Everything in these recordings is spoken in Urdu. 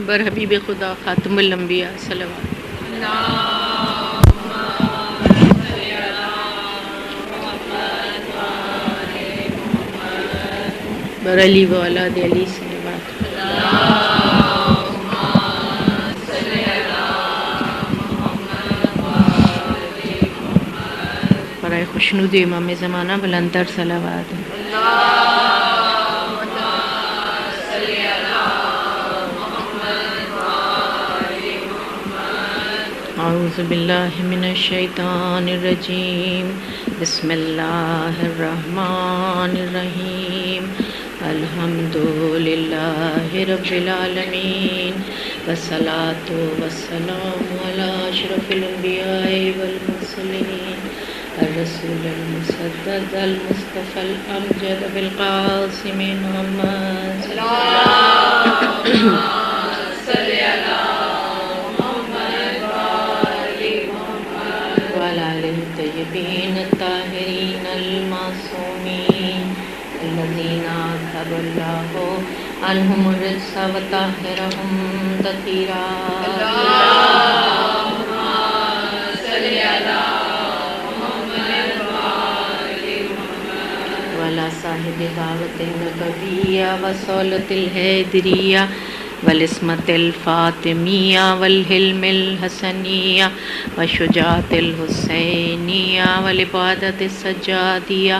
بر حبیب خدا خاتم الانبیاء صلوات بر علی و اولاد علی صلوات برائے خوشنود امام زمانہ بلندر صلوات اعوذ باللہ من الشیطان الرجیم بسم اللہ الرحمن الرحیم الحمد للہ رب العالمین والصلاة والسلام علی اشرف الانبیاء والمرسلین الرسول المسدد المصطفى الامجد بالقاسم محمد صلی اللہ الطيبين الطاهرين المعصومين الذين أذهب الله عنهم الرجس وطهرهم تطهيرا اللهم صل على محمد وعلى محمد وعلى صاحب دعوة النبوية وصولة الهدرية والعصمت الفاطمیہ والحلم الحسنیہ والشجاعت الحسینیہ والعبادت السجادیہ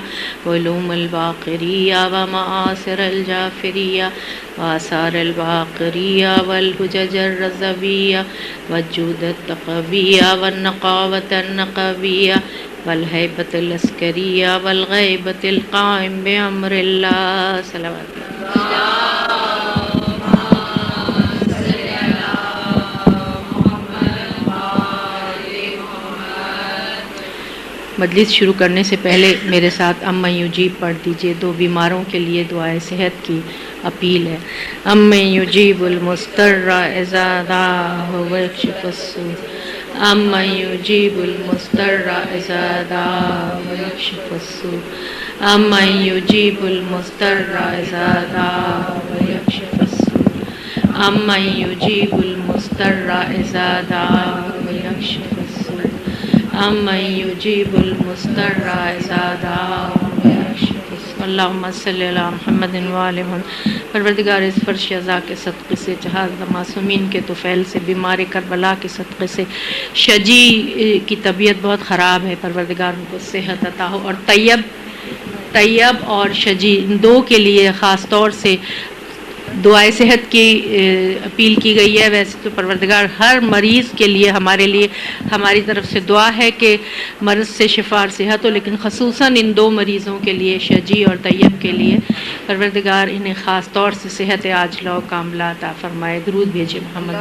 وعلوم الباقریہ ومعاصر الجعفریہ وآثار الباقریہ والحجج الرضویہ والجود التقویہ والنقاوت النقویہ والہیبت العسکریہ والغیبت القائم بامر اللہ صلوات مجلس شروع کرنے سے پہلے میرے ساتھ اما یجیب پڑھ دیجئے. دو بیماروں کے لیے دعائے صحت کی اپیل ہے. اما یجیب المضطر اذا دعاہ ویکشف السوء. اما یجیب المضطر اذا دعاہ ویکشف السوء. اما یجیب المضطر اذا دعاہ ویکشف السوء. اما یجیب المضطر اذا دعاہ ویکشف السوء. امن یجیب المضطر اذا دعاہ ویکشف السوء. اللہم صلی علی محمد وعلی محمد. پروردگار اس فرش عزا کے صدقے سے، جہاز معصومین کے طفیل سے، بیمار کربلا کے صدقے سے، شجی کی طبیعت بہت خراب ہے، پروردگار ان کو صحت عطا ہو. اور طیب اور شجی ان دو کے لیے خاص طور سے دعائے صحت کی اپیل کی گئی ہے. ویسے تو پروردگار ہر مریض کے لیے ہماری طرف سے دعا ہے کہ مرض سے شفا اور صحت ہو، لیکن خصوصاً ان دو مریضوں کے لیے، شجی اور طیب کے لیے، پروردگار انہیں خاص طور سے صحت عاجلہ و کاملہ عطا فرمائے. درود بھیجے محمد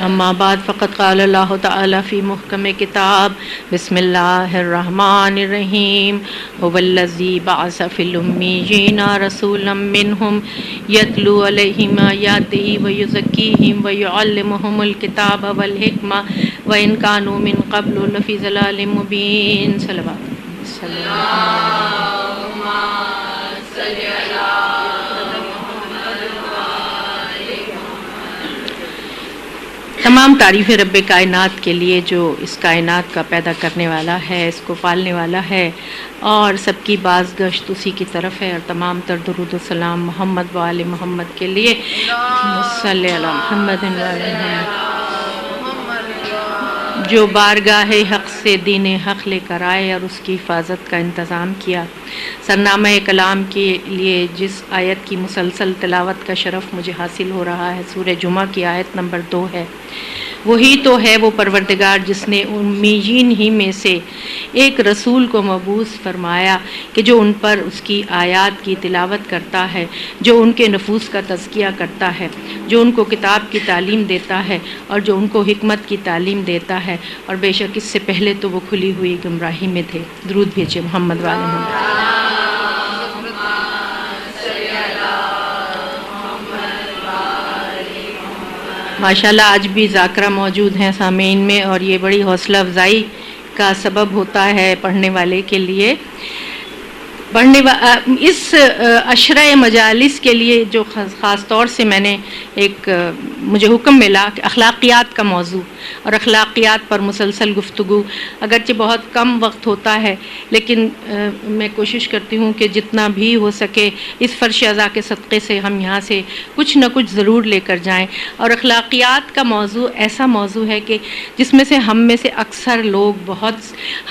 اما بعد فقد قال اللہ تعالی فی محکم کتاب بسم اللہ الرحمن الرحیم هو الذی بعث فی الامیین رسولا منہم یتلو علیہم آیاتہ ویزکیہم ویعلمہم الکتاب والحکمہ وان کانوا من قبل لفی ضلال مبین. صلوات تمام تعریف رب کائنات کے لیے جو اس کائنات کا پیدا کرنے والا ہے، اس کو پالنے والا ہے، اور سب کی بازگشت اسی کی طرف ہے. اور تمام تر درود و سلام محمد و آل محمد کے لیے. صلی علی محمد و آل محمد. جو بارگاہ حق سے دین حق لے کر آئے اور اس کی حفاظت کا انتظام کیا. سرنامہ کلام کے لیے جس آیت کی مسلسل تلاوت کا شرف مجھے حاصل ہو رہا ہے، سورہ جمعہ کی آیت نمبر 2 ہے. وہی تو ہے وہ پروردگار جس نے امیین ہی میں سے ایک رسول کو مبعوث فرمایا کہ جو ان پر اس کی آیات کی تلاوت کرتا ہے، جو ان کے نفوس کا تزکیہ کرتا ہے، جو ان کو کتاب کی تعلیم دیتا ہے اور جو ان کو حکمت کی تعلیم دیتا ہے. اور بے شک اس سے پہلے تو وہ کھلی ہوئی گمراہی میں تھے. درود بھیجے محمد والے محمد. ماشاءاللہ آج بھی ذاکرہ موجود ہیں سامعین میں، اور یہ بڑی حوصلہ افزائی کا سبب ہوتا ہے پڑھنے والے کے لیے. پڑھنے اس عشرہ مجالس کے لیے جو خاص طور سے میں نے مجھے حکم ملا کہ اخلاقیات کا موضوع اور اخلاقیات پر مسلسل گفتگو، اگرچہ بہت کم وقت ہوتا ہے لیکن میں کوشش کرتی ہوں کہ جتنا بھی ہو سکے اس فرش ازا کے صدقے سے ہم یہاں سے کچھ نہ کچھ ضرور لے کر جائیں۔ اور اخلاقیات کا موضوع ایسا موضوع ہے کہ جس میں سے ہم میں سے اکثر لوگ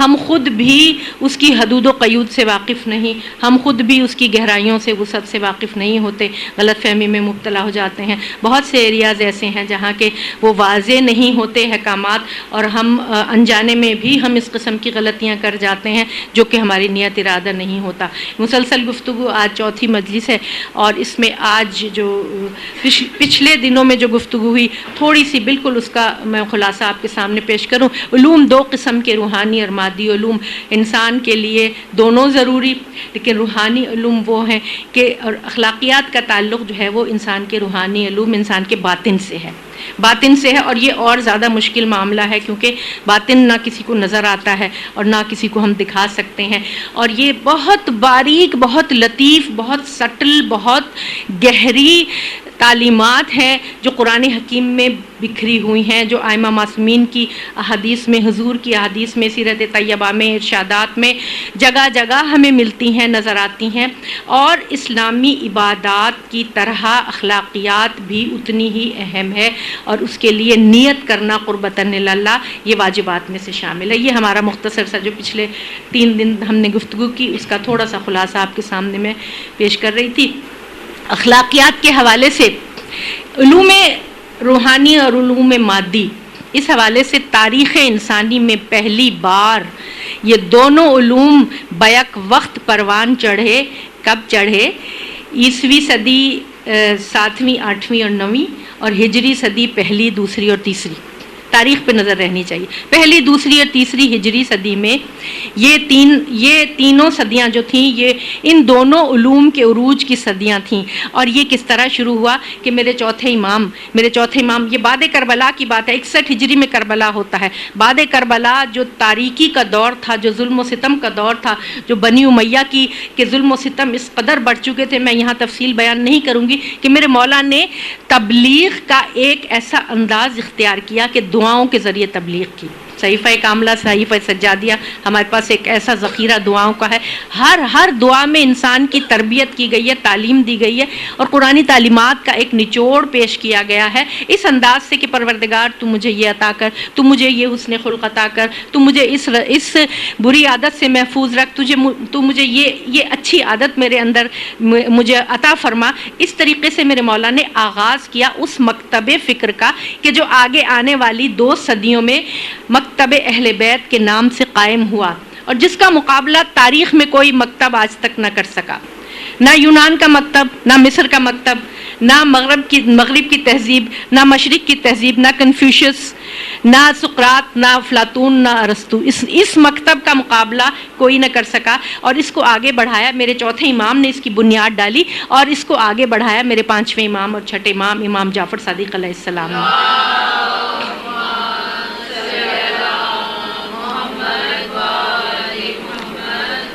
ہم خود بھی اس کی حدود و قیود سے واقف نہیں، ہم خود بھی اس کی گہرائیوں سے وسعت سے واقف نہیں ہوتے، غلط فہمی میں مبتلا ہو جاتے ہیں۔ بہت سے ایریاز ایسے ہیں جہاں کہ وہ واضح نہیں ہوتے احکامات، اور ہم انجانے میں بھی ہم اس قسم کی غلطیاں کر جاتے ہیں جو کہ ہماری نیت ارادہ نہیں ہوتا۔ مسلسل گفتگو آج چوتھی مجلس ہے، اور اس میں آج جو پچھلے دنوں میں جو گفتگو ہوئی تھوڑی سی بالکل اس کا میں خلاصہ آپ کے سامنے پیش کروں۔ علوم دو قسم کے، روحانی اور مادی علوم، انسان کے لیے دونوں ضروری، لیکن روحانی علوم وہ ہیں کہ اور اخلاقیات کا تعلق جو ہے وہ انسان کے روحانی علوم انسان کے باطن سے ہے، اور یہ اور زیادہ مشکل معاملہ ہے کیونکہ باطن نہ کسی کو نظر آتا ہے اور نہ کسی کو ہم دکھا سکتے ہیں، اور یہ بہت باریک، بہت لطیف، بہت سٹل، بہت گہری تعلیمات ہیں جو قرآن حکیم میں بکھری ہوئی ہیں، جو ائمہ معصومین کی احادیث میں، حضور کی احادیث میں، سیرت طیبہ میں، ارشادات میں جگہ جگہ ہمیں ملتی ہیں، نظر آتی ہیں۔ اور اسلامی عبادات کی طرح اخلاقیات بھی اتنی ہی اہم ہے، اور اس کے لیے نیت کرنا قربتاً اللہ یہ واجبات میں سے شامل ہے۔ یہ ہمارا مختصر سا جو پچھلے 3 دن ہم نے گفتگو کی اس کا تھوڑا سا خلاصہ آپ کے سامنے میں پیش کر رہی تھی۔ اخلاقیات کے حوالے سے علوم روحانی اور علوم مادی، اس حوالے سے تاریخ انسانی میں پہلی بار یہ دونوں علوم بیک وقت پروان چڑھے۔ کب چڑھے؟ عیسوی صدی 7ویں، 8ویں اور 9ویں، اور ہجری صدی 1، 2 اور 3۔ تاریخ پہ نظر رہنی چاہیے۔ 1، 2 اور 3 ہجری صدی میں یہ تینوں صدیاں جو تھیں یہ ان دونوں علوم کے عروج کی صدیاں تھیں۔ اور یہ کس طرح شروع ہوا کہ میرے چوتھے امام یہ بعد کربلا کی بات ہے، 61 ہجری میں کربلا ہوتا ہے۔ بعد کربلا جو تاریکی کا دور تھا، جو ظلم و ستم کا دور تھا، جو بنی امیہ کے ظلم و ستم اس قدر بڑھ چکے تھے، میں یہاں تفصیل بیان نہیں کروں گی، کہ میرے مولا نے تبلیغ کا ایک ایسا انداز اختیار کیا کہ دعاؤں کے ذریعے تبلیغ کی۔ صحیفہ کاملہ، صحیفہ سجادیہ، ہمارے پاس ایک ایسا ذخیرہ دعاؤں کا ہے، ہر دعا میں انسان کی تربیت کی گئی ہے، تعلیم دی گئی ہے، اور قرآنی تعلیمات کا ایک نچوڑ پیش کیا گیا ہے اس انداز سے کہ پروردگار تو مجھے یہ عطا کر، تو مجھے یہ حسن خلق عطا کر، تو مجھے اس بری عادت سے محفوظ رکھ، تو مجھے یہ اچھی عادت میرے اندر مجھے عطا فرما۔ اس طریقے سے میرے مولا نے آغاز کیا اس مکتب فکر کا کہ جو آگے آنے والی 2 صدیوں میں مکتب اہل بیت کے نام سے قائم ہوا، اور جس کا مقابلہ تاریخ میں کوئی مکتب آج تک نہ کر سکا۔ نہ یونان کا مکتب، نہ مصر کا مکتب، نہ مغرب کی تہذیب، نہ مشرق کی تہذیب، نہ کنفیوشس، نہ سقراط، نہ افلاطون، نہ ارسطو، اس مکتب کا مقابلہ کوئی نہ کر سکا۔ اور اس کو آگے بڑھایا میرے چوتھے امام نے، اس کی بنیاد ڈالی، اور اس کو آگے بڑھایا میرے 5ویں امام اور چھٹے امام، امام جعفر صادق علیہ السلام نے۔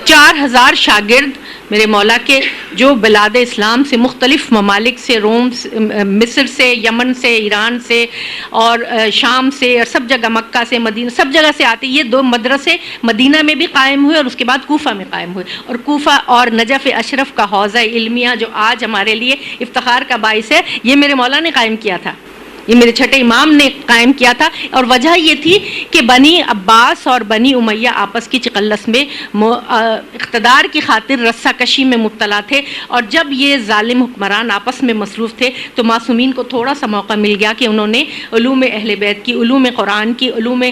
4000 شاگرد میرے مولا کے جو بلاد اسلام سے، مختلف ممالک سے، روم، مصر سے، یمن سے، ایران سے اور شام سے، اور سب جگہ، مکہ سے، مدینہ، سب جگہ سے آتے۔ یہ 2 مدرسے مدینہ میں بھی قائم ہوئے اور اس کے بعد کوفہ میں قائم ہوئے، اور کوفہ اور نجف اشرف کا حوزہ علمیہ جو آج ہمارے لیے افتخار کا باعث ہے، یہ میرے مولا نے قائم کیا تھا، یہ میرے چھٹے امام نے قائم کیا تھا۔ اور وجہ یہ تھی کہ بنی عباس اور بنی امیہ آپس کی چقلس میں اقتدار کی خاطر رسہ کشی میں مبتلا تھے، اور جب یہ ظالم حکمران آپس میں مصروف تھے تو معصومین کو تھوڑا سا موقع مل گیا کہ انہوں نے علوم اہل بیت کی، علوم قرآن کی، علوم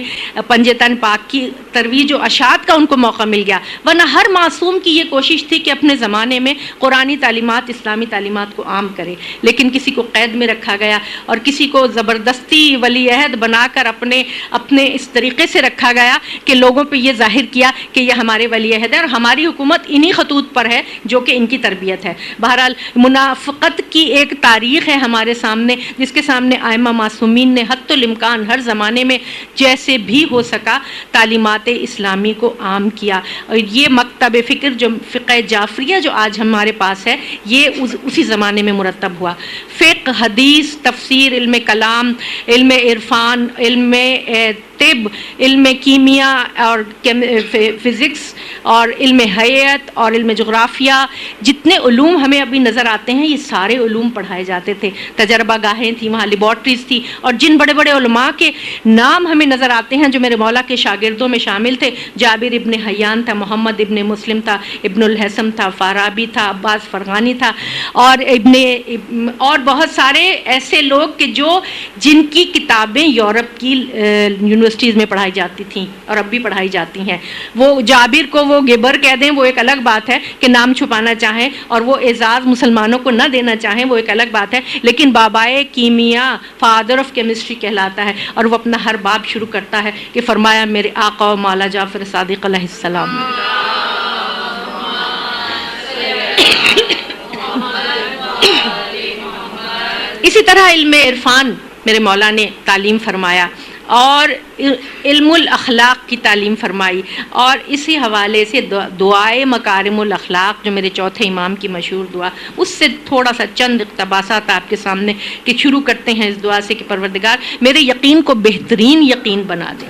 پنجتن پاک کی ترویج و اشاعت کا ان کو موقع مل گیا۔ ورنہ ہر معصوم کی یہ کوشش تھی کہ اپنے زمانے میں قرآنی تعلیمات، اسلامی تعلیمات کو عام کرے، لیکن کسی کو قید میں رکھا گیا، اور کسی کو کو زبردستی ولی عہد بنا کر اپنے اس طریقے سے رکھا گیا کہ لوگوں پہ یہ ظاہر کیا کہ یہ ہمارے ولی عہد ہے اور ہماری حکومت انہی خطوط پر ہے جو کہ ان کی تربیت ہے. بہرحال منافقت کی ایک تاریخ ہے ہمارے سامنے جس کے سامنے ائمہ معصومین نے حتی الامکان ہر زمانے میں جیسے بھی ہو سکا تعلیمات اسلامی کو عام کیا. اور یہ مکتب فکر جو فقہ جعفریہ جو آج ہمارے پاس ہے یہ اسی زمانے میں مرتب ہوا. فقہ، حدیث، تفسیر، علم کلام، علم عرفان، علم طب، علم کیمیا اور فزکس اور علم حیات اور علم جغرافیہ، جتنے علوم ہمیں ابھی نظر آتے ہیں یہ سارے علوم پڑھائے جاتے تھے. تجربہ گاہیں تھیں، وہاں لیبارٹریز تھی اور جن بڑے بڑے علماء کے نام ہمیں نظر آتے ہیں جو میرے مولا کے شاگردوں میں شامل تھے، جابر ابن حیان تھا، محمد ابن مسلم تھا، ابن الحسم تھا، فارابی تھا، عباس فرغانی تھا اور بہت سارے ایسے لوگ کہ جن کی کتابیں یورپ کی یونیورسٹیز میں پڑھائی جاتی تھیں اور اب بھی پڑھائی جاتی ہیں. وہ جابر کو وہ گبر کہہ دیں وہ ایک الگ بات ہے کہ نام چھپانا چاہیں اور وہ اعزاز مسلمانوں کو نہ دینا چاہیں وہ ایک الگ بات ہے، لیکن بابائے کیمیا، فادر آف کیمسٹری کہلاتا ہے اور وہ اپنا ہر باب شروع کرتا ہے کہ فرمایا میرے آقا و مولا جعفر صادق علیہ السلام. اسی طرح علم عرفان میرے مولا نے تعلیم فرمایا اور علم الاخلاق کی تعلیم فرمائی. اور اسی حوالے سے دعائے مکارم الاخلاق جو میرے چوتھے امام کی مشہور دعا، اس سے تھوڑا سا چند اقتباسات آپ کے سامنے کہ شروع کرتے ہیں اس دعا سے کہ پروردگار میرے یقین کو بہترین یقین بنا دے،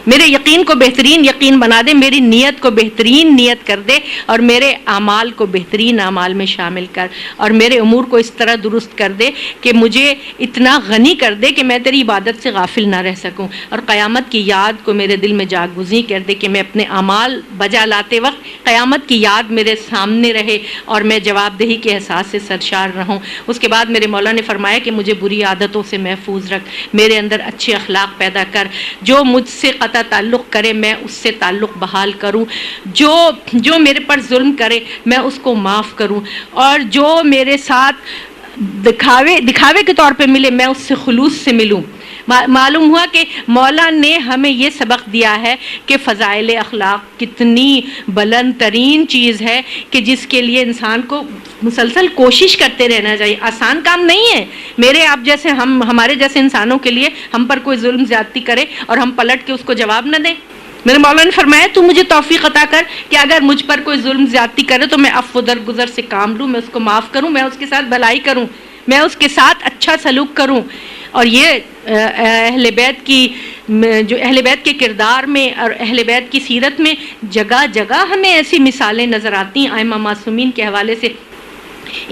میرے یقین کو بہترین یقین بنا دے، میری نیت کو بہترین نیت کر دے اور میرے اعمال کو بہترین اعمال میں شامل کر اور میرے امور کو اس طرح درست کر دے کہ مجھے اتنا غنی کر دے کہ میں تیری عبادت سے غافل نہ رہ سکوں اور قیامت کی یاد کو میرے دل میں جاگزیں کر دے کہ میں اپنے اعمال بجا لاتے وقت قیامت کی یاد میرے سامنے رہے اور میں جواب دہی کے احساس سے سرشار رہوں. اس کے بعد میرے مولا نے فرمایا کہ مجھے بری عادتوں سے محفوظ رکھ، میرے اندر اچھے اخلاق پیدا کر، جو مجھ سے تعلق کرے میں اس سے تعلق بحال کروں، جو میرے پر ظلم کرے میں اس کو معاف کروں، اور جو میرے ساتھ دکھاوے کے طور پہ ملے میں اس سے خلوص سے ملوں. معلوم ہوا کہ مولا نے ہمیں یہ سبق دیا ہے کہ فضائل اخلاق کتنی بلند ترین چیز ہے کہ جس کے لیے انسان کو مسلسل کوشش کرتے رہنا چاہیے. آسان کام نہیں ہے. میرے آپ جیسے ہمارے جیسے انسانوں کے لیے ہم پر کوئی ظلم زیادتی کرے اور ہم پلٹ کے اس کو جواب نہ دیں. میرے مولا نے فرمایا تو مجھے توفیق عطا کر کہ اگر مجھ پر کوئی ظلم زیادتی کرے تو میں عفو درگزر سے کام لوں، میں اس کو معاف کروں، میں اس کے ساتھ بھلائی کروں، میں اس کے ساتھ اچھا سلوک کروں. اور یہ اہل بیت کے کردار میں اور اہل بیت کی سیرت میں جگہ جگہ ہمیں ایسی مثالیں نظر آتی ہیں ائمہ معصومین کے حوالے سے،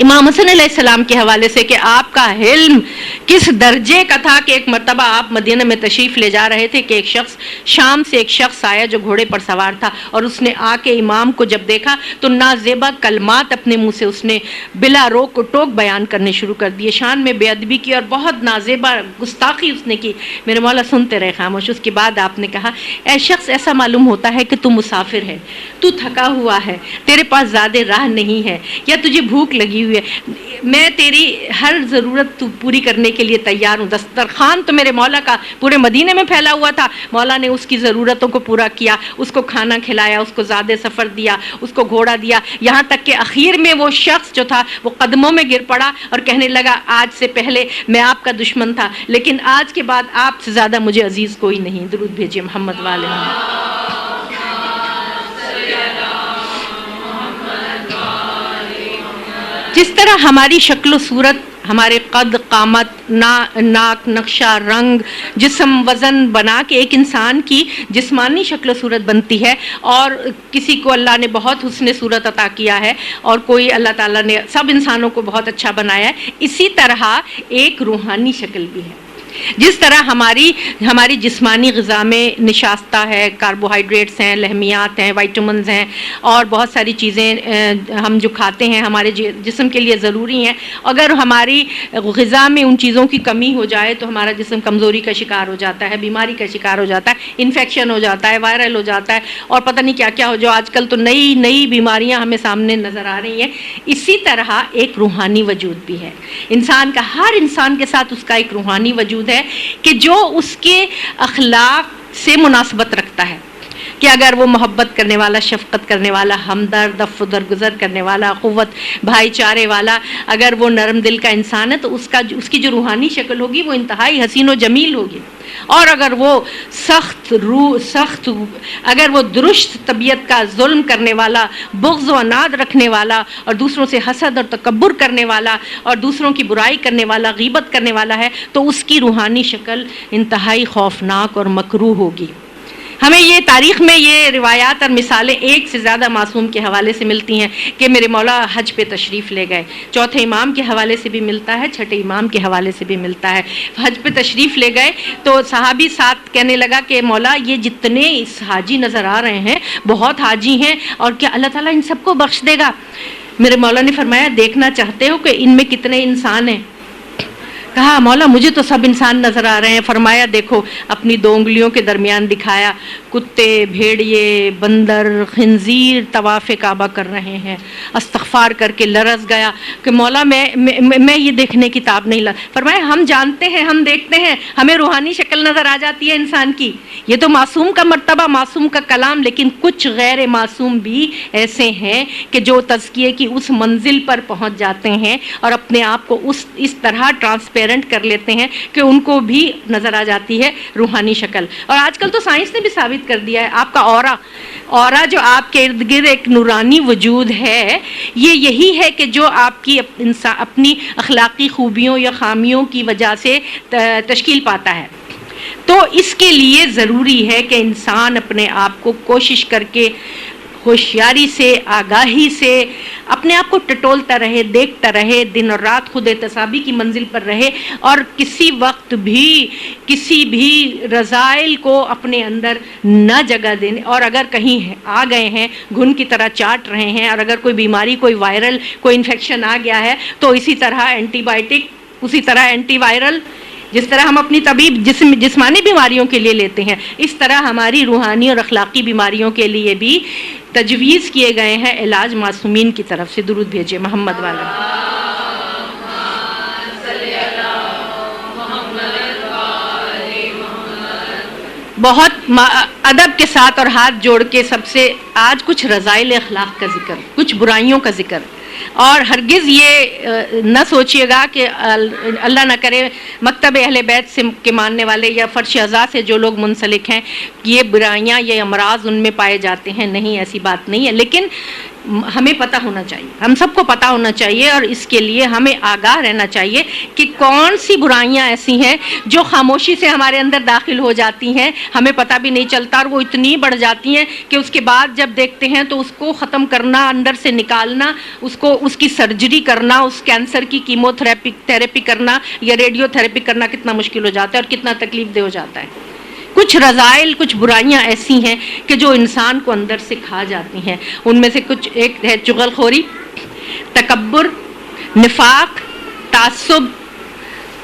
امام حسن علیہ السلام کے حوالے سے کہ آپ کا علم کس درجے کا تھا کہ ایک مرتبہ آپ مدینہ میں تشریف لے جا رہے تھے کہ شام سے ایک شخص آیا جو گھوڑے پر سوار تھا اور اس نے آ کے امام کو جب دیکھا تو نازیبا کلمات اپنے منہ سے اس نے بلا روک و ٹوک بیان کرنے شروع کر دیے، شان میں بے ادبی کی اور بہت نازیبا گستاخی اس نے کی. میرے مولا سنتے رہے خاموش. اس کے بعد آپ نے کہا اے شخص ایسا معلوم ہوتا ہے کہ تو مسافر ہے، تو تھکا ہوا ہے، تیرے پاس زیادہ راہ نہیں ہے یا تجھے بھوک لگی ہوئی ہے، میں تیری ہر ضرورت پوری کرنے کے لیے تیار ہوں. دسترخوان تو میرے مولا کا پورے مدینے میں پھیلا ہوا تھا، مولا نے اس کی ضرورتوں کو پورا کیا، اس کو کھانا کھلایا، اس کو زیادہ سفر دیا، اس کو گھوڑا دیا، یہاں تک کہ اخیر میں وہ شخص جو تھا وہ قدموں میں گر پڑا اور کہنے لگا آج سے پہلے میں آپ کا دشمن تھا لیکن آج کے بعد آپ سے زیادہ مجھے عزیز کوئی نہیں. درود بھیجیے محمد والے محمد. جس طرح ہماری شکل و صورت، ہمارے قد، قامت، ناک، نقشہ، رنگ، جسم، وزن بنا کے ایک انسان کی جسمانی شکل و صورت بنتی ہے اور کسی کو اللہ نے بہت حسن صورت عطا کیا ہے اور کوئی اللہ تعالیٰ نے سب انسانوں کو بہت اچھا بنایا ہے، اسی طرح ایک روحانی شکل بھی ہے. جس طرح ہماری جسمانی غذا میں نشاستہ ہے، کاربوہائیڈریٹس ہیں، لحمیات ہیں، وائٹامنز ہیں اور بہت ساری چیزیں ہم جو کھاتے ہیں ہمارے جسم کے لیے ضروری ہیں. اگر ہماری غذا میں ان چیزوں کی کمی ہو جائے تو ہمارا جسم کمزوری کا شکار ہو جاتا ہے، بیماری کا شکار ہو جاتا ہے، انفیکشن ہو جاتا ہے، وائرل ہو جاتا ہے اور پتہ نہیں کیا کیا ہو، جو آج کل تو نئی بیماریاں ہمیں سامنے نظر آ رہی ہیں. اسی طرح ایک روحانی وجود بھی ہے. ہر انسان کے ساتھ اس کا ایک روحانی وجود موجود ہے کہ جو اس کے اخلاق سے مناسبت رکھتا ہے، کہ اگر وہ محبت کرنے والا، شفقت کرنے والا، ہمدرد، عفو درگزر کرنے والا، قوت بھائی چارے والا، اگر وہ نرم دل کا انسان ہے تو اس کی جو روحانی شکل ہوگی وہ انتہائی حسین و جمیل ہوگی. اور اگر وہ اگر وہ درست طبیعت کا، ظلم کرنے والا، بغض و عناد رکھنے والا، اور دوسروں سے حسد اور تکبر کرنے والا، اور دوسروں کی برائی کرنے والا، غیبت کرنے والا ہے، تو اس کی روحانی شکل انتہائی خوفناک اور مکروہ ہوگی. ہمیں یہ تاریخ میں یہ روایات اور مثالیں ایک سے زیادہ معصوم کے حوالے سے ملتی ہیں کہ میرے مولا حج پہ تشریف لے گئے. چوتھے امام کے حوالے سے بھی ملتا ہے، چھٹے امام کے حوالے سے بھی ملتا ہے. حج پہ تشریف لے گئے تو صحابی ساتھ کہنے لگا کہ مولا یہ جتنے اس حاجی نظر آ رہے ہیں بہت حاجی ہیں، اور کیا اللہ تعالیٰ ان سب کو بخش دے گا؟ میرے مولا نے فرمایا دیکھنا چاہتے ہو کہ ان میں کتنے انسان ہیں؟ کہا مولا مجھے تو سب انسان نظر آ رہے ہیں. فرمایا دیکھو، اپنی 2 انگلیوں کے درمیان دکھایا، کتے، بھیڑیے، بندر، خنزیر طواف کعبہ کر رہے ہیں. استغفار کر کے لرز گیا کہ مولا میں یہ دیکھنے کی تاب نہیں لا. فرمایا ہم جانتے ہیں، ہم دیکھتے ہیں، ہمیں روحانی شکل نظر آ جاتی ہے انسان کی. یہ تو معصوم کا مرتبہ، معصوم کا کلام. لیکن کچھ غیر معصوم بھی ایسے ہیں کہ جو تزکیے کی اس منزل پر پہنچ جاتے ہیں اور اپنے آپ کو اس طرح ٹرانسپیرنٹ کر لیتے ہیں کہ ان کو بھی نظر آ جاتی ہے روحانی شکل. اور آج کل تو سائنس نے بھی ثابت کر دیا ہے، آپ کا اورا جو آپ کے ارد گرد ایک نورانی وجود ہے، یہ یہی ہے کہ جو آپ کی اپنی اخلاقی خوبیوں یا خامیوں کی وجہ سے تشکیل پاتا ہے. تو اس کے لیے ضروری ہے کہ انسان اپنے آپ کو کوشش کر کے ہوشیاری سے، آگاہی سے اپنے آپ کو ٹٹولتا رہے، دیکھتا رہے، دن اور رات خود احتسابی کی منزل پر رہے، اور کسی وقت بھی کسی بھی رذائل کو اپنے اندر نہ جگہ دینے. اور اگر کہیں آ گئے ہیں، گھن کی طرح چاٹ رہے ہیں، اور اگر کوئی بیماری، کوئی وائرل، کوئی انفیکشن آ گیا ہے تو اسی طرح اینٹی بائیوٹک، اسی طرح اینٹی وائرل، جس طرح ہم اپنی طبیب جسمانی بیماریوں کے لیے لیتے ہیں، اس طرح ہماری روحانی اور اخلاقی بیماریوں کے لیے بھی تجویز کیے گئے ہیں علاج معصومین کی طرف سے. درود بھیجیے محمد والا. بہت ادب کے ساتھ اور ہاتھ جوڑ کے سب سے آج کچھ رذائل اخلاق کا ذکر، کچھ برائیوں کا ذکر. اور ہرگز یہ نہ سوچیے گا کہ اللہ نہ کرے مکتب اہل بیت سے کے ماننے والے یا فرش ازا سے جو لوگ منسلک ہیں یہ برائیاں، یہ امراض ان میں پائے جاتے ہیں. نہیں، ایسی بات نہیں ہے. لیکن ہمیں پتہ ہونا چاہیے، ہم سب کو پتہ ہونا چاہیے، اور اس کے لیے ہمیں آگاہ رہنا چاہیے کہ کون سی برائیاں ایسی ہیں جو خاموشی سے ہمارے اندر داخل ہو جاتی ہیں، ہمیں پتہ بھی نہیں چلتا، اور وہ اتنی بڑھ جاتی ہیں کہ اس کے بعد جب دیکھتے ہیں تو اس کو ختم کرنا، اندر سے نکالنا، اس کی سرجری کرنا، اس کینسر کی کیمو تھراپی کرنا یا ریڈیو تھراپی کرنا کتنا مشکل ہو جاتا ہے اور کتنا تکلیف دہ ہو جاتا ہے. کچھ رذائل، کچھ برائیاں ایسی ہیں کہ جو انسان کو اندر سے کھا جاتی ہیں. ان میں سے کچھ ایک ہے چغل خوری، تکبر، نفاق، تعصب،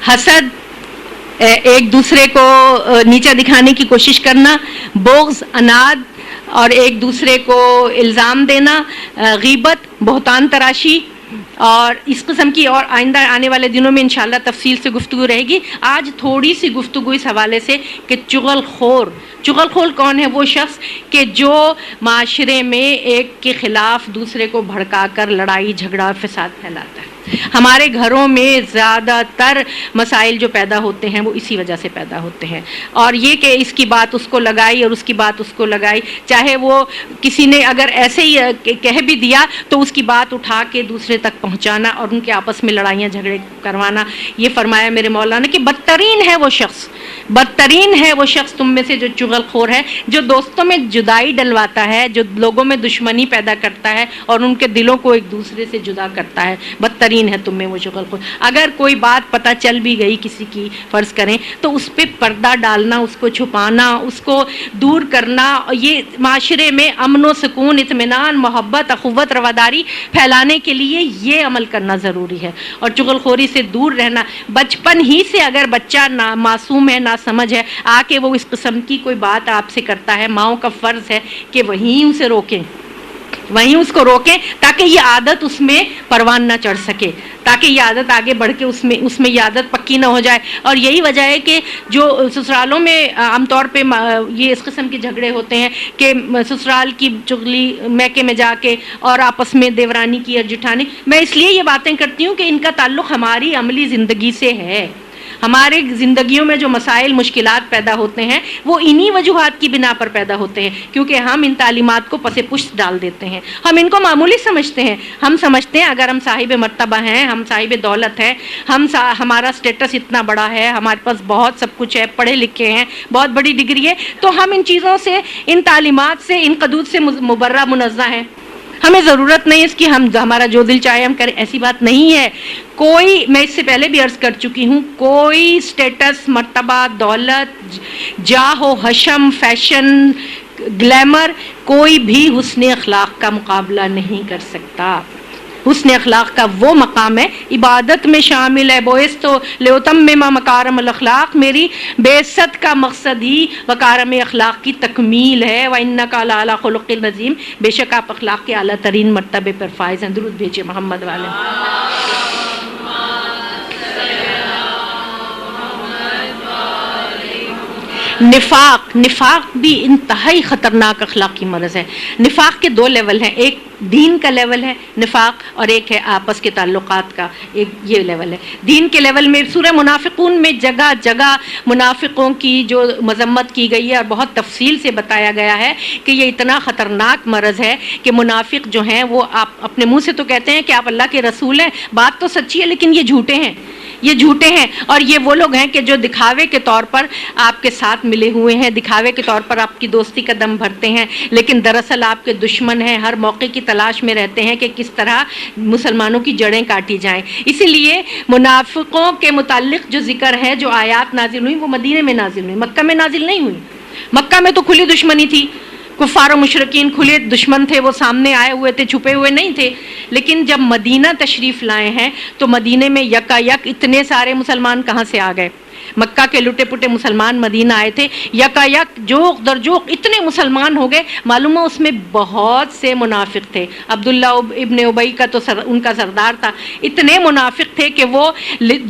حسد، ایک دوسرے کو نیچا دکھانے کی کوشش کرنا، بغض، عناد، اور ایک دوسرے کو الزام دینا، غیبت، بہتان تراشی، اور اس قسم کی. اور آئندہ آنے والے دنوں میں انشاءاللہ تفصیل سے گفتگو رہے گی. آج تھوڑی سی گفتگو اس حوالے سے کہ چغل خور کون ہے؟ وہ شخص کہ جو معاشرے میں ایک کے خلاف دوسرے کو بھڑکا کر لڑائی جھگڑا فساد پھیلاتا ہے. ہمارے گھروں میں زیادہ تر مسائل جو پیدا ہوتے ہیں وہ اسی وجہ سے پیدا ہوتے ہیں. اور یہ کہ اس کی بات اس کو لگائی اور اس کی بات اس کو لگائی، چاہے وہ کسی نے اگر ایسے ہی کہہ بھی دیا تو اس کی بات اٹھا کے دوسرے تک پہنچانا اور ان کے آپس میں لڑائیاں جھگڑے کروانا. یہ فرمایا میرے مولا نے کہ بدترین ہے وہ شخص تم میں سے جو چغل خور ہے، جو دوستوں میں جدائی ڈلواتا ہے، جو لوگوں میں دشمنی پیدا کرتا ہے اور ان کے دلوں کو ایک دوسرے سے جدا کرتا ہے. بدترین ہے تم میں وہ چغل خور. اگر کوئی بات پتہ چل بھی گئی کسی کی، فرض کریں، تو اس پہ پردہ ڈالنا، اس کو چھپانا، اس کو دور کرنا، یہ معاشرے میں امن و سکون، اطمینان، محبت، اخوت، رواداری پھیلانے کے لیے یہ عمل کرنا ضروری ہے. اور چغل خوری سے دور رہنا. بچپن ہی سے اگر بچہ معصوم ہے، نہ سمجھ ہے، آ کے وہ اس قسم کی کوئی بات آپ سے کرتا ہے، ماؤں کا فرض ہے کہ وہیں اسے روکیں. وہیں اس کو روکیں تاکہ یہ عادت اس میں پروان نہ چڑھ سکے، تاکہ یہ عادت آگے بڑھ کے اس میں یہ عادت پکی نہ ہو جائے. اور یہی وجہ ہے کہ جو سسرالوں میں عام طور پہ یہ اس قسم کے جھگڑے ہوتے ہیں کہ سسرال کی چغلی میکے میں جا کے اور آپس میں دیورانی کی اور جٹھانی. میں اس لیے یہ باتیں کرتی ہوں کہ ان کا تعلق ہماری عملی زندگی سے ہے. ہمارے زندگیوں میں جو مسائل مشکلات پیدا ہوتے ہیں وہ انہی وجوہات کی بنا پر پیدا ہوتے ہیں، کیونکہ ہم ان تعلیمات کو پس پشت ڈال دیتے ہیں. ہم ان کو معمولی سمجھتے ہیں. ہم سمجھتے ہیں اگر ہم صاحب مرتبہ ہیں، ہم صاحب دولت ہیں، ہمارا سٹیٹس اتنا بڑا ہے، ہمارے پاس بہت سب کچھ ہے، پڑھے لکھے ہیں، بہت بڑی ڈگری ہے، تو ہم ان چیزوں سے، ان تعلیمات سے، ان قدود سے مبرہ منزہ ہیں. ہمیں ضرورت نہیں اس کی ہمارا جو دل چاہے ہم کریں. ایسی بات نہیں ہے. کوئی، میں اس سے پہلے بھی عرض کر چکی ہوں، کوئی سٹیٹس، مرتبہ، دولت، جاہ و حشم، فیشن، گلیمر، کوئی بھی حسن اخلاق کا مقابلہ نہیں کر سکتا. حسن اخلاق کا وہ مقام ہے، عبادت میں شامل ہے. بعثت لأتمم مکارم الاخلاق، میری بعثت کا مقصد ہی مکارم اخلاق کی تکمیل ہے. وَإِنَّكَ لَعَلَىٰ خُلُقٍ عَظِيمٍ، بے شک آپ اخلاق کے اعلیٰ ترین مرتبے پر فائز ہیں. درود بھیجیے محمد والے. نفاق بھی انتہائی خطرناک اخلاقی مرض ہے. نفاق کے دو لیول ہیں، ایک دین کا لیول ہے نفاق، اور ایک ہے آپس کے تعلقات کا، ایک یہ لیول ہے. دین کے لیول میں سورہ منافقون میں جگہ جگہ منافقوں کی جو مذمت کی گئی ہے اور بہت تفصیل سے بتایا گیا ہے کہ یہ اتنا خطرناک مرض ہے کہ منافق جو ہیں وہ آپ اپنے منہ سے تو کہتے ہیں کہ آپ اللہ کے رسول ہیں، بات تو سچی ہے، لیکن یہ جھوٹے ہیں. یہ جھوٹے ہیں. اور یہ وہ لوگ ہیں کہ جو دکھاوے کے طور پر آپ کے ساتھ ملے ہوئے ہیں، دکھاوے کے طور پر آپ کی دوستی کا دم بھرتے ہیں، لیکن دراصل آپ کے دشمن ہیں. ہر موقع کی تلاش میں رہتے ہیں کہ کس طرح مسلمانوں کی جڑیں کاٹی جائیں. اسی لیے منافقوں کے متعلق جو ذکر ہے، جو آیات نازل ہوئی، وہ مدینے میں نازل ہوئی، مکہ میں نازل نہیں ہوئی. مکہ میں تو کھلی دشمنی تھی، کفار و مشرکین کھلے دشمن تھے، وہ سامنے آئے ہوئے تھے، چھپے ہوئے نہیں تھے. لیکن جب مدینہ تشریف لائے ہیں تو مدینے میں یکا یک اتنے سارے مسلمان کہاں سے آ گئے. مکہ کے لٹے پٹے مسلمان مدینہ آئے تھے، یکا یک جوق در جوق اتنے مسلمان ہو گئے. معلوم ہے اس میں بہت سے منافق تھے. عبداللہ ابن ابی کا تو ان کا سردار تھا. اتنے منافق تھے کہ وہ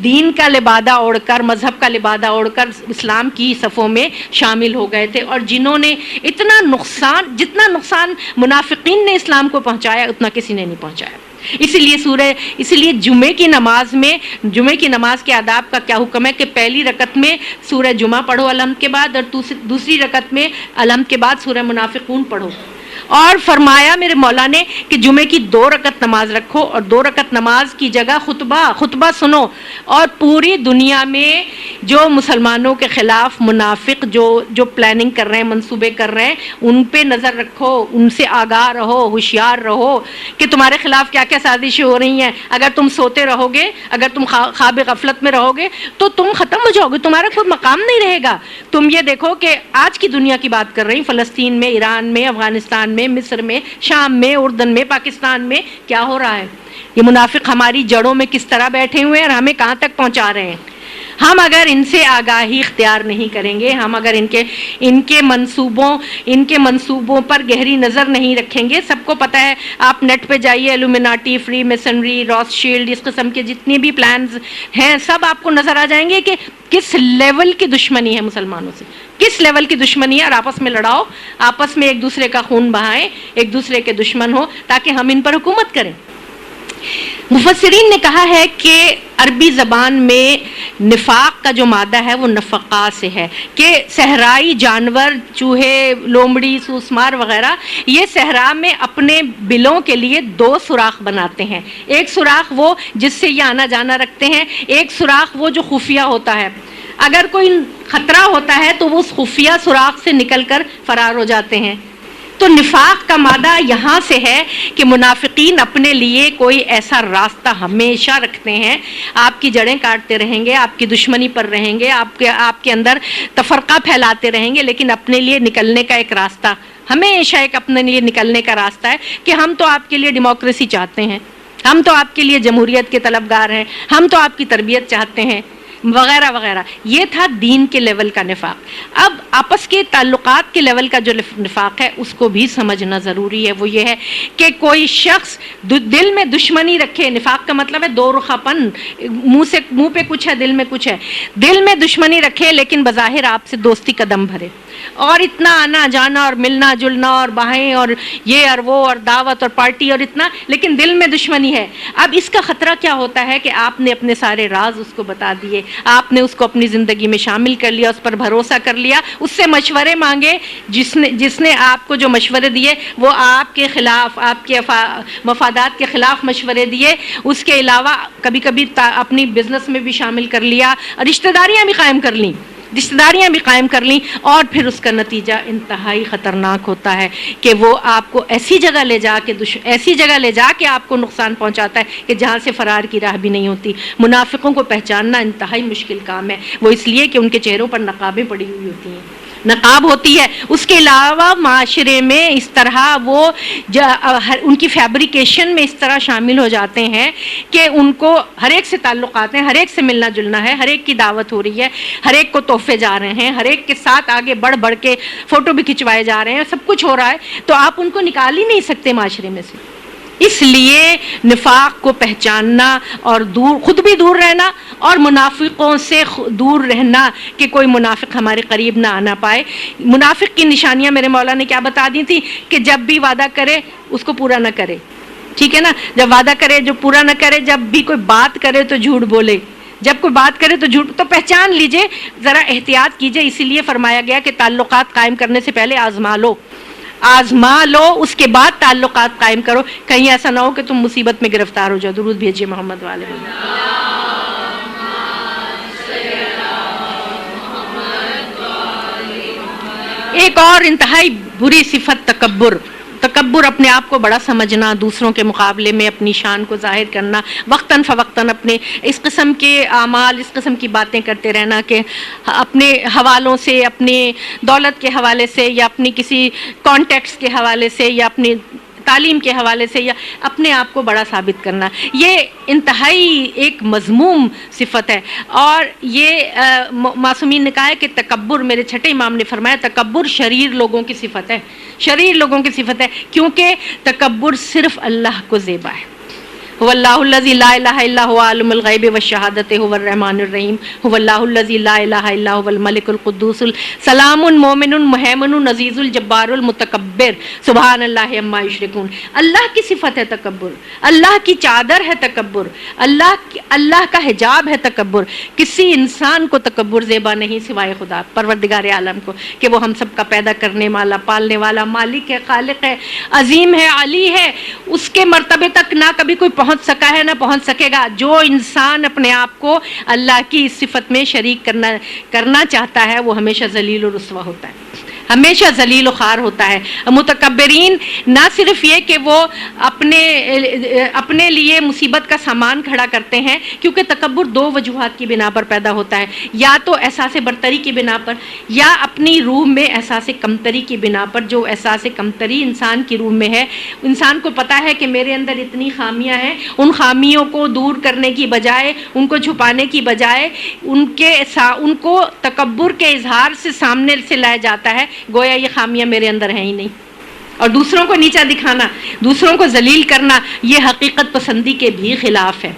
دین کا لبادہ اوڑھ کر، مذہب کا لبادہ اوڑھ کر اسلام کی صفوں میں شامل ہو گئے تھے، اور جنہوں نے اتنا نقصان، جتنا نقصان منافقین نے اسلام کو پہنچایا اتنا کسی نے نہیں پہنچایا. اسی لیے جمعے کی نماز کے آداب کا کیا حکم ہے کہ پہلی رکعت میں سورہ جمعہ پڑھو الحمد کے بعد، اور دوسری رکعت میں الحمد کے بعد سورہ منافقون پڑھو. اور فرمایا میرے مولا نے کہ جمعے کی 2 رکعت نماز رکھو، اور 2 رکعت نماز کی جگہ خطبہ سنو. اور پوری دنیا میں جو مسلمانوں کے خلاف منافق جو پلاننگ کر رہے ہیں، منصوبے کر رہے ہیں، ان پہ نظر رکھو، ان سے آگاہ رہو، ہوشیار رہو کہ تمہارے خلاف کیا کیا سازشیں ہو رہی ہیں. اگر تم سوتے رہو گے، اگر تم خواب غفلت میں رہو گے تو تم ختم ہو جاؤ گے، تمہارا کوئی مقام نہیں رہے گا. تم یہ دیکھو کہ آج کی دنیا کی بات کر رہی، فلسطین میں، ایران میں، افغانستان میں، مصر میں، شام میں، اردن میں، پاکستان میں کیا ہو رہا ہے. یہ منافق ہماری جڑوں میں کس طرح بیٹھے ہوئے ہیں اور ہمیں کہاں تک پہنچا رہے ہیں. ہم اگر ان سے آگاہی اختیار نہیں کریں گے، ہم اگر ان کے منصوبوں پر گہری نظر نہیں رکھیں گے. سب کو پتہ ہے، آپ نیٹ پہ جائیے، ایلومیناٹی، فری میسنری، راس شیلڈ، اس قسم کے جتنے بھی پلانز ہیں سب آپ کو نظر آ جائیں گے کہ کس لیول کی دشمنی ہے مسلمانوں سے، کس لیول کی دشمنی ہے. اور آپس میں لڑاؤ، آپس میں ایک دوسرے کا خون بہائیں، ایک دوسرے کے دشمن ہو تاکہ ہم ان پر حکومت کریں. مفسرین نے کہا ہے کہ عربی زبان میں نفاق کا جو مادہ ہے وہ نفقا سے ہے، کہ صحرائی جانور، چوہے، لومڑی، سوسمار وغیرہ، یہ صحرا میں اپنے بلوں کے لیے 2 سوراخ بناتے ہیں. ایک سوراخ وہ جس سے یہ آنا جانا رکھتے ہیں، ایک سوراخ وہ جو خفیہ ہوتا ہے. اگر کوئی خطرہ ہوتا ہے تو وہ اس خفیہ سوراخ سے نکل کر فرار ہو جاتے ہیں. تو نفاق کا مادہ یہاں سے ہے کہ منافقین اپنے لیے کوئی ایسا راستہ ہمیشہ رکھتے ہیں. آپ کی جڑیں کاٹتے رہیں گے، آپ کی دشمنی پر رہیں گے، آپ کے اندر تفرقہ پھیلاتے رہیں گے، لیکن اپنے لیے نکلنے کا ایک راستہ، ہمیشہ ایک اپنے لیے نکلنے کا راستہ ہے کہ ہم تو آپ کے لیے ڈیموکریسی چاہتے ہیں، ہم تو آپ کے لیے جمہوریت کے طلبگار ہیں، ہم تو آپ کی تربیت چاہتے ہیں. وغیرہ وغیرہ. یہ تھا دین کے لیول کا نفاق. اب آپس کے تعلقات کے لیول کا جو نفاق ہے اس کو بھی سمجھنا ضروری ہے. وہ یہ ہے کہ کوئی شخص دل میں دشمنی رکھے. نفاق کا مطلب ہے دو رخا پن, منہ پہ کچھ ہے دل میں کچھ ہے. دل میں دشمنی رکھے لیکن بظاہر آپ سے دوستی کا دم بھرے, اور اتنا آنا جانا اور ملنا جلنا اور باہیں اور یہ اور وہ اور دعوت اور پارٹی اور اتنا, لیکن دل میں دشمنی ہے. اب اس کا خطرہ کیا ہوتا ہے کہ آپ نے اپنے سارے راز اس کو بتا دیے, آپ نے اس کو اپنی زندگی میں شامل کر لیا, اس پر بھروسہ کر لیا, اس سے مشورے مانگے. جس نے آپ کو جو مشورے دیے وہ آپ کے خلاف, آپ کے مفادات کے خلاف مشورے دیے. اس کے علاوہ کبھی کبھی اپنی بزنس میں بھی شامل کر لیا, رشتہ داریاں بھی قائم کر لیں, اور پھر اس کا نتیجہ انتہائی خطرناک ہوتا ہے کہ وہ آپ کو ایسی جگہ لے جا کے آپ کو نقصان پہنچاتا ہے کہ جہاں سے فرار کی راہ بھی نہیں ہوتی. منافقوں کو پہچاننا انتہائی مشکل کام ہے. وہ اس لیے کہ ان کے چہروں پر نقابیں پڑی ہوئی ہوتی ہیں, نقاب ہوتی ہے. اس کے علاوہ معاشرے میں اس طرح وہ ان کی فیبریکیشن میں اس طرح شامل ہو جاتے ہیں کہ ان کو ہر ایک سے تعلقات ہیں, ہر ایک سے ملنا جلنا ہے, ہر ایک کی دعوت ہو رہی ہے, ہر ایک کو تحفے جا رہے ہیں, ہر ایک کے ساتھ آگے بڑھ کے فوٹو بھی کھنچوائے جا رہے ہیں, سب کچھ ہو رہا ہے. تو آپ ان کو نکال ہی نہیں سکتے معاشرے میں سے. اس لیے نفاق کو پہچاننا اور خود بھی دور رہنا اور منافقوں سے دور رہنا کہ کوئی منافق ہمارے قریب نہ آنا پائے. منافق کی نشانیاں میرے مولا نے کیا بتا دی تھی کہ جب بھی وعدہ کرے اس کو پورا نہ کرے, ٹھیک ہے نا, جب وعدہ کرے جو پورا نہ کرے, جب بھی کوئی بات کرے تو جھوٹ بولے, جب کوئی بات کرے تو جھوٹ. تو پہچان لیجئے, ذرا احتیاط کیجئے. اسی لیے فرمایا گیا کہ تعلقات قائم کرنے سے پہلے آزما لو, اس کے بعد تعلقات قائم کرو. کہیں ایسا نہ ہو کہ تم مصیبت میں گرفتار ہو جاؤ. درود بھیجیے محمد والے محمد. ایک اور انتہائی بری صفت تکبر, اپنے آپ کو بڑا سمجھنا, دوسروں کے مقابلے میں اپنی شان کو ظاہر کرنا, وقتاً فوقتاً اپنے اس قسم کے اعمال, اس قسم کی باتیں کرتے رہنا کہ اپنے حوالوں سے, اپنی دولت کے حوالے سے, یا اپنی کسی کانٹیکٹس کے حوالے سے, یا اپنی تعلیم کے حوالے سے, یا اپنے آپ کو بڑا ثابت کرنا. یہ انتہائی ایک مذموم صفت ہے. اور یہ معصومین نے کہا ہے کہ تکبر, میرے چھٹے امام نے فرمایا تکبر شریر لوگوں کی صفت ہے, کیونکہ تکبر صرف اللہ کو زیبا ہے. هو اللہ الذی لا الہ الا هو عالم الغیب والشہادۃ هو الرحمن الرحیم. هو اللہ الذی لا الہ الا هو الملک القدوس السلام المؤمن المہیمن العزیز الجبار المتکبر سبحان اللہ عما یشرکون. اللہ کی صفت ہے تکبر, اللہ کی چادر ہے تکبر, اللہ کا حجاب ہے تکبر. کسی انسان کو تکبر زیبا نہیں سوائے خدا پروردگار عالم کو, کہ وہ ہم سب کا پیدا کرنے والا, پالنے والا, مالک ہے, خالق ہے, عظیم ہے, علی ہے. اس کے مرتبے تک نہ کبھی کوئی پہنچ سکا ہے نہ پہنچ سکے گا. جو انسان اپنے آپ کو اللہ کی اس صفت میں شریک کرنا چاہتا ہے وہ ہمیشہ ذلیل و رسوا ہوتا ہے, ہمیشہ ذلیل و خوار ہوتا ہے. متکبرین نہ صرف یہ کہ وہ اپنے لیے مصیبت کا سامان کھڑا کرتے ہیں, کیونکہ تکبر دو وجوہات کی بنا پر پیدا ہوتا ہے, یا تو احساس برتری کی بنا پر, یا اپنی روح میں احساس کمتری کی بنا پر. جو احساس کمتری انسان کی روح میں ہے, انسان کو پتا ہے کہ میرے اندر اتنی خامیاں ہیں, ان خامیوں کو دور کرنے کی بجائے, ان کو چھپانے کی بجائے, ان کو تکبر کے اظہار سے سامنے سے لایا جاتا ہے گویا یہ خامیاں میرے اندر ہیں ہی نہیں. اور دوسروں کو نیچا دکھانا, دوسروں کو ذلیل کرنا, یہ حقیقت پسندی کے بھی خلاف ہے.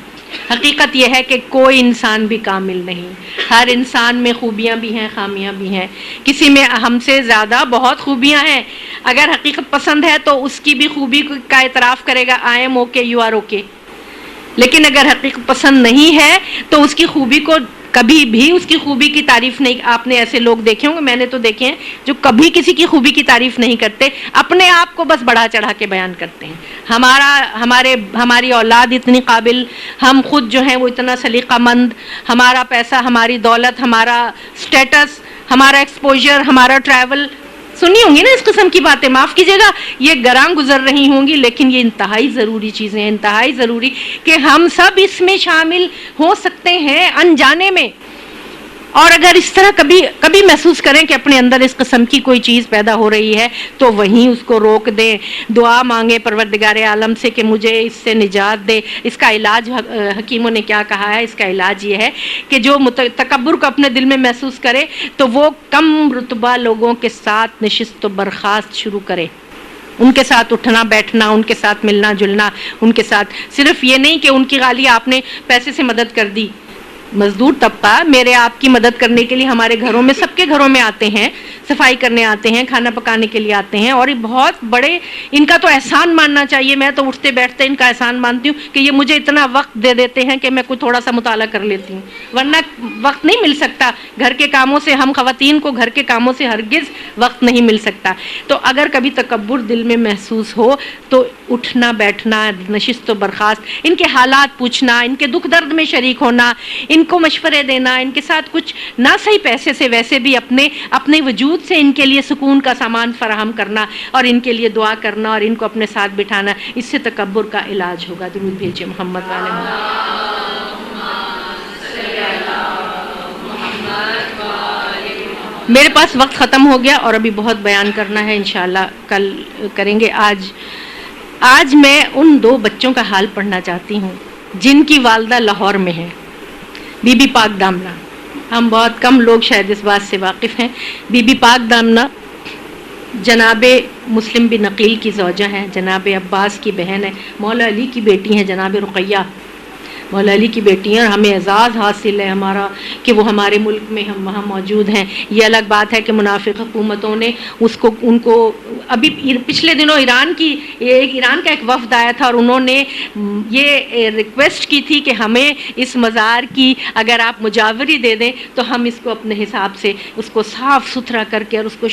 حقیقت یہ ہے کہ کوئی انسان بھی کامل نہیں, ہر انسان میں خوبیاں بھی ہیں, خامیاں بھی ہیں. کسی میں ہم سے زیادہ بہت خوبیاں ہیں. اگر حقیقت پسند ہے تو اس کی بھی خوبی کا اعتراف کرے گا, I am okay, you are okay. لیکن اگر حقیقت پسند نہیں ہے تو اس کی خوبی کو کبھی بھی, اس کی خوبی کی تعریف نہیں. آپ نے ایسے لوگ دیکھے ہوں گے, میں نے تو دیکھے ہیں, جو کبھی کسی کی خوبی کی تعریف نہیں کرتے, اپنے آپ کو بس بڑھا چڑھا کے بیان کرتے ہیں. ہماری اولاد اتنی قابل, ہم خود جو ہیں وہ اتنا سلیقہ مند, ہمارا پیسہ, ہماری دولت, ہمارا اسٹیٹس, ہمارا ایکسپوجر, ہمارا ٹریول. سنی ہوں گی نا اس قسم کی باتیں, معاف کیجیے گا یہ گراں گزر رہی ہوں گی, لیکن یہ انتہائی ضروری چیزیں ہیں, انتہائی ضروری کہ ہم سب اس میں شامل ہو سکتے ہیں انجانے میں. اور اگر اس طرح کبھی محسوس کریں کہ اپنے اندر اس قسم کی کوئی چیز پیدا ہو رہی ہے تو وہیں اس کو روک دیں، دعا مانگے پروردگار عالم سے کہ مجھے اس سے نجات دے۔ اس کا علاج حکیموں نے کیا کہا ہے؟ اس کا علاج یہ ہے کہ جو تکبر کو اپنے دل میں محسوس کرے تو وہ کم رتبہ لوگوں کے ساتھ نشست و برخاست شروع کرے، ان کے ساتھ اٹھنا بیٹھنا، ان کے ساتھ ملنا جلنا، ان کے ساتھ صرف یہ نہیں کہ ان کی غالی آپ نے پیسے سے مدد کر دی۔ مزدور طبقہ میرے آپ کی مدد کرنے کے لیے ہمارے گھروں میں، سب کے گھروں میں آتے ہیں، صفائی کرنے آتے ہیں، کھانا پکانے کے لیے آتے ہیں، اور یہ بہت بڑے، ان کا تو احسان ماننا چاہیے۔ میں تو اٹھتے بیٹھتے ان کا احسان مانتی ہوں کہ یہ مجھے اتنا وقت دے دیتے ہیں کہ میں کوئی تھوڑا سا مطالعہ کر لیتی ہوں، ورنہ وقت نہیں مل سکتا گھر کے کاموں سے۔ ہم خواتین کو گھر کے کاموں سے ہرگز وقت نہیں مل سکتا۔ تو اگر کبھی تکبر دل میں محسوس ہو تو اٹھنا بیٹھنا، نشست و برخاست، ان کے حالات پوچھنا، ان کے دکھ درد میں شریک ہونا، ان کو مشورے دینا، ان کے ساتھ کچھ نہ صحیح پیسے سے ویسے بھی اپنے وجود سے ان کے لیے سکون کا سامان فراہم کرنا، اور ان کے لیے دعا کرنا، اور ان کو اپنے ساتھ بٹھانا، اس سے تکبر کا علاج ہوگا۔ درود بھیجیے محمد والے محمد۔ میرے پاس وقت ختم ہو گیا اور ابھی بہت بیان کرنا ہے، انشاءاللہ کل کریں گے۔ آج میں ان 2 بچوں کا حال پڑھنا چاہتی ہوں جن کی والدہ لاہور میں ہے، بی بی پاک دامنہ۔ ہم بہت کم لوگ شاید اس بات سے واقف ہیں۔ بی بی پاک دامنہ جناب مسلم بن عقیل کی زوجہ ہیں، جناب عباس کی بہن ہے، مولا علی کی بیٹی ہیں، جناب رقیہ مولا علی کی بیٹی ہیں، اور ہمیں اعزاز حاصل ہے ہمارا کہ وہ ہمارے ملک میں ہم وہاں موجود ہیں۔ یہ الگ بات ہے کہ منافق حکومتوں نے ان کو ابھی پچھلے دنوں ایران کا ایک وفد آیا تھا، اور انہوں نے یہ ریکویسٹ کی تھی کہ ہمیں اس مزار کی اگر آپ مجاوری دے دیں تو ہم اس کو اپنے حساب سے اس کو صاف ستھرا کر کے اور اس کو